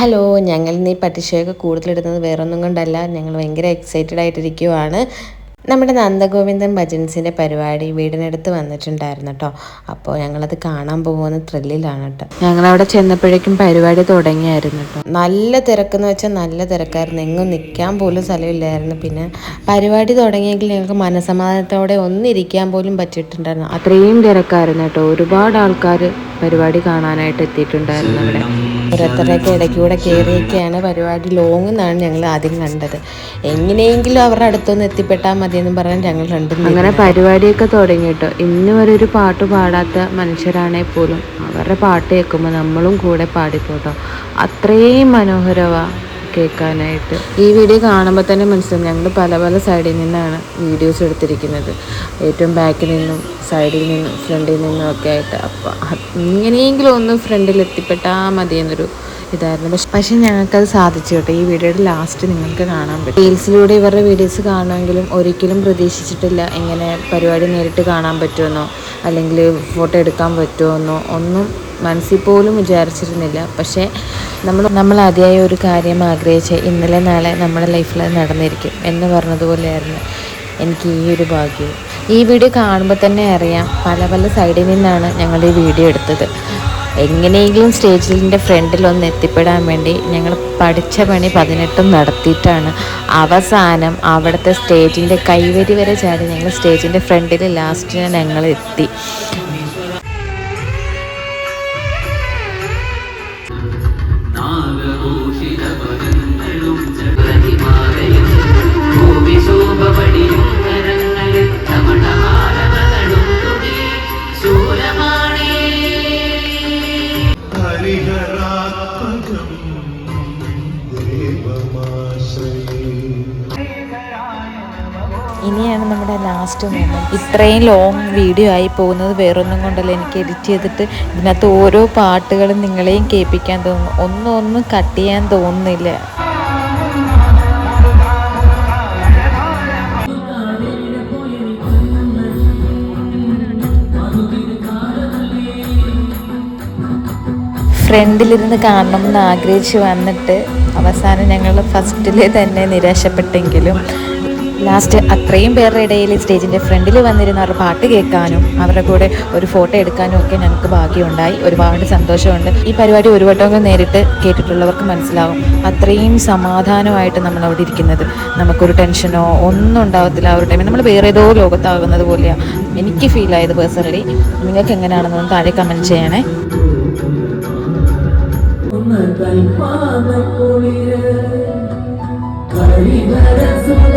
Hello, ഞങ്ങൾ ഇന്ന് ഈ പട്ടിഷയൊക്കെ കൂടുതലിടുന്നത് വേറൊന്നും കൊണ്ടല്ല, ഞങ്ങൾ ഭയങ്കര എക്സൈറ്റഡ് ആയിട്ടിരിക്കുവാണ്. നമ്മുടെ നന്ദഗോവിന്ദൻ ഭജൻസിൻ്റെ പരിപാടി വീടിനടുത്ത് വന്നിട്ടുണ്ടായിരുന്നു കേട്ടോ. അപ്പോൾ ഞങ്ങളത് കാണാൻ പോകുന്ന ത്രില്ലിലാണ് കേട്ടോ. ഞങ്ങളവിടെ ചെന്നപ്പോഴേക്കും പരിപാടി തുടങ്ങിയായിരുന്നു കേട്ടോ. നല്ല തിരക്കെന്ന് വെച്ചാൽ നല്ല തിരക്കായിരുന്നു, എങ്ങും നിൽക്കാൻ പോലും സ്ഥലമില്ലായിരുന്നു. പിന്നെ പരിപാടി തുടങ്ങിയെങ്കിൽ ഞങ്ങൾക്ക് മനസമാധാനത്തോടെ ഒന്നിരിക്കാൻ പോലും പറ്റിയിട്ടുണ്ടായിരുന്നു, അത്രയും തിരക്കായിരുന്നു കേട്ടോ. ഒരുപാട് ആൾക്കാർ പരിപാടി കാണാനായിട്ട് എത്തിയിട്ടുണ്ടായിരുന്നു. അവിടെ ഓരോരുത്തരുടെയൊക്കെ ഇടയ്ക്കൂടെ കയറിയൊക്കെയാണ് പരിപാടി. ലോങ് എന്നാണ് ഞങ്ങൾ ആദ്യം കണ്ടത്. എങ്ങനെയെങ്കിലും അവരുടെ അടുത്തൊന്ന് എത്തിപ്പെട്ടാൽ മതിയെന്ന് പറഞ്ഞാൽ ഞങ്ങൾ രണ്ടും അങ്ങനെ പരിപാടിയൊക്കെ തുടങ്ങി കേട്ടോ. ഇന്ന് വരെ ഒരു പാട്ട് പാടാത്ത മനുഷ്യരാണെങ്കിൽ പോലും അവരുടെ പാട്ട് കേൾക്കുമ്പോൾ നമ്മളും കൂടെ പാടിപ്പോട്ടോ. അത്രയും മനോഹരമാണ് കേൾക്കാനായിട്ട്. ഈ വീഡിയോ കാണുമ്പോൾ തന്നെ മനസ്സിലാവും, ഞങ്ങൾ പല പല സൈഡിൽ നിന്നാണ് വീഡിയോസ് എടുത്തിരിക്കുന്നത്. ഏറ്റവും ബാക്കിൽ നിന്നും സൈഡിൽ നിന്നും ഫ്രണ്ടിൽ നിന്നും ഒക്കെ ആയിട്ട്. അപ്പോൾ ഇങ്ങനെയെങ്കിലും ഒന്ന് ഫ്രണ്ടിൽ എത്തിപ്പെട്ടാൽ മതി എന്നൊരു ഇതായിരുന്നു. പക്ഷേ ഞങ്ങൾക്കത് സാധിച്ചു കേട്ടോ. ഈ വീഡിയോയുടെ ലാസ്റ്റ് നിങ്ങൾക്ക് കാണാൻ പറ്റും. റീൽസിലൂടെ ഇവരുടെ വീഡിയോസ് കാണുമെങ്കിലും ഒരിക്കലും പ്രതീക്ഷിച്ചിട്ടില്ല ഇങ്ങനെ പരിപാടി നേരിട്ട് കാണാൻ പറ്റുമെന്നോ അല്ലെങ്കിൽ ഫോട്ടോ എടുക്കാൻ പറ്റുമെന്നോ ഒന്നും മനസ്സിൽ പോലും വിചാരിച്ചിരുന്നില്ല. പക്ഷേ നമ്മൾ അതിയായ ഒരു കാര്യം ആഗ്രഹിച്ച് ഇന്നലെ നാളെ നമ്മുടെ ലൈഫിൽ നടന്നിരിക്കും എന്ന് പറഞ്ഞതുപോലെയായിരുന്നു എനിക്ക് ഈ ഒരു ഭാഗ്യം. ഈ വീഡിയോ കാണുമ്പോൾ തന്നെ അറിയാം, പല പല സൈഡിൽ നിന്നാണ് ഞങ്ങൾ ഈ വീഡിയോ എടുത്തത്. എങ്ങനെയെങ്കിലും സ്റ്റേജിൻ്റെ ഫ്രണ്ടിലൊന്ന് എത്തിപ്പെടാൻ വേണ്ടി ഞങ്ങൾ പഠിച്ച പണി 18 നടത്തിയിട്ടാണ് അവസാനം അവിടുത്തെ സ്റ്റേജിൻ്റെ കൈവരി വരെ ചാടി ഞങ്ങൾ സ്റ്റേജിൻ്റെ ഫ്രണ്ടിൽ ലാസ്റ്റ് ഞങ്ങൾ എത്തി. ഇനിയാണ് നമ്മുടെ ലാസ്റ്റ് മൊമെൻറ്റ്. ഇത്രയും ലോങ് വീഡിയോ ആയി പോകുന്നത് വേറൊന്നും കൊണ്ടല്ല, എനിക്ക് എഡിറ്റ് ചെയ്തിട്ട് ഇതിനകത്ത് ഓരോ പാട്ടുകളും നിങ്ങളെയും കേൾപ്പിക്കാൻ തോന്നുന്നു. ഒന്നും കട്ട് ചെയ്യാൻ തോന്നുന്നില്ല. ഫ്രണ്ടിലിരുന്ന് കാണണമെന്ന് ആഗ്രഹിച്ച് വന്നിട്ട് അവസാനം ഞങ്ങൾ ഫസ്റ്റിലെ തന്നെ നിരാശപ്പെട്ടെങ്കിലും ലാസ്റ്റ് അത്രയും പേരുടെ ഇടയിൽ സ്റ്റേജിൻ്റെ ഫ്രണ്ടിൽ വന്നിരുന്ന അവരുടെ പാട്ട് കേൾക്കാനും അവരുടെ കൂടെ ഒരു ഫോട്ടോ എടുക്കാനും ഒക്കെ ഞങ്ങൾക്ക് ഭാഗ്യമുണ്ടായി. ഒരുപാട് സന്തോഷമുണ്ട്. ഈ പരിപാടി ഒരു വട്ടമൊക്കെ നേരിട്ട് കേട്ടിട്ടുള്ളവർക്ക് മനസ്സിലാവും അത്രയും സമാധാനമായിട്ട് നമ്മൾ അവിടെ ഇരിക്കുന്നത്. നമുക്കൊരു ടെൻഷനോ ഒന്നും ഉണ്ടാകത്തില്ല. ആ ഒരു ടൈമിൽ നമ്മൾ വേറെ ഏതോ ലോകത്താകുന്നത് പോലെയാണ് എനിക്ക് ഫീൽ ആയത് പേഴ്സണലി. നിങ്ങൾക്ക് എങ്ങനെയാണെന്നൊന്ന് താഴെ കമൻറ്റ് ചെയ്യണേ. കളിവര സുഖ